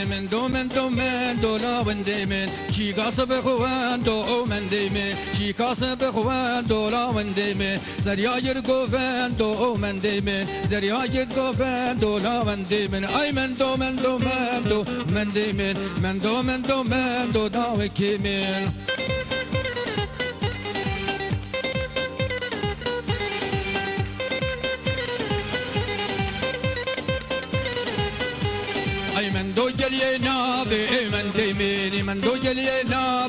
من لا وندمن شي قصب خوان من ديمن شي قصب خوان لا وندمن زريا يرقوفن من ديمن زريا يرقوفن لا وندمن اي من ديمن داوي كيمن اي من دو جلينا من ديمي من دو جلينا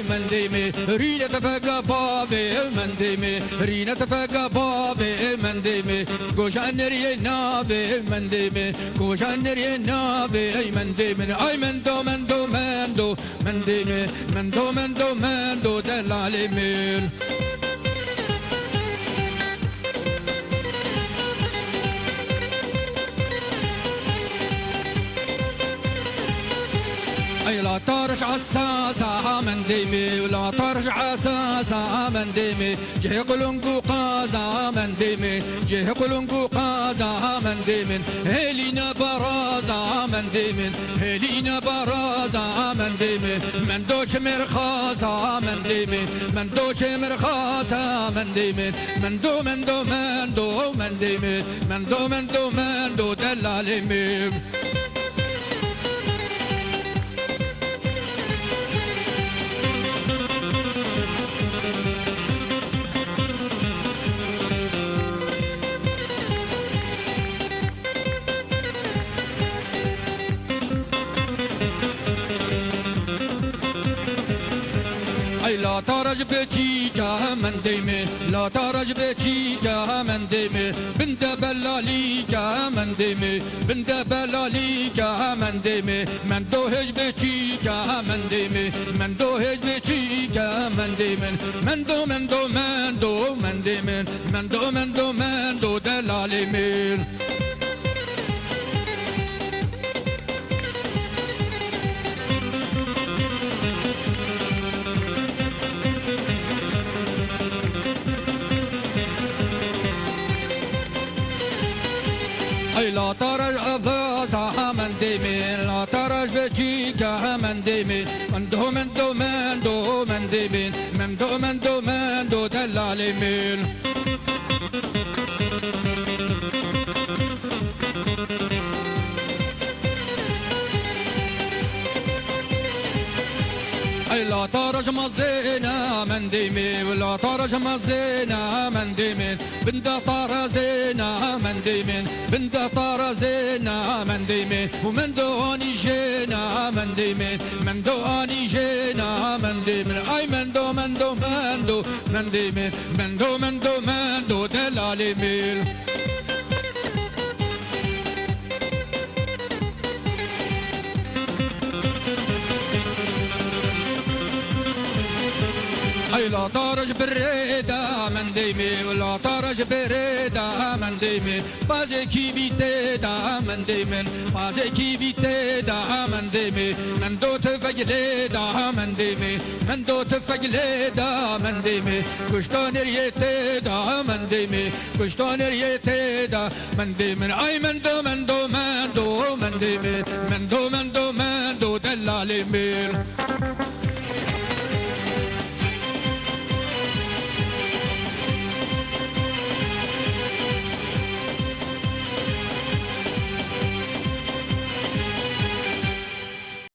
من ديمي رينا تفقى بابي من ديمي رينا تفقى بابي من ديمي كوشان رينا من ديمي كوشان رينا من ديمي اي من دو من ديمي من دو دلالي ميل اي لا ترش عساسة من ديمي ولا ترش عساسة من ديمي جه قلنقو قازا من ديمي جه قلنقو قازا من ديمي هلينا برازا من ديمي هلينا برازا من ديمي من دوش مرخازا من ديمي من دوش مرخازا من ديمي من دو من ديمي من دو دلالي ميم لا ترج بچيكا من ديمي لا ترج بچيكا من ديمي بنت بلاليكا من ديمي بنت بلاليكا من ديمي من دوهج بچيكا من ديمي من دوهج بچيكا من ديمي من دو من ديمي من دو دلالي ميل اي لا ترج افاسا من ديمي لا ترج بچيكا من ديمي من دو من ديمي من دو دلالي ميل اي لا ترج مزينا من ديمي ولا ترج مزينا من ديمي بنت طرزينا من ديمي بنت طرزينا من ديمي ومن دوني جينا من ديمي من دوني جينا من ديمي اي من دو من ديمي من دو دلالي ميل اي لا ترج بريدا من ديمي ولا ترج بريدا من ديمي بازي كي بيتدا من ديمي بازي كي بيتدا من ديمي من دو تفجلدا من ديمي من دو تفجلدا من ديمي كشتون ريتدا من ديمي كشتون ريتدا من ديمي اي من دو من ديمي من دو دلالي ميل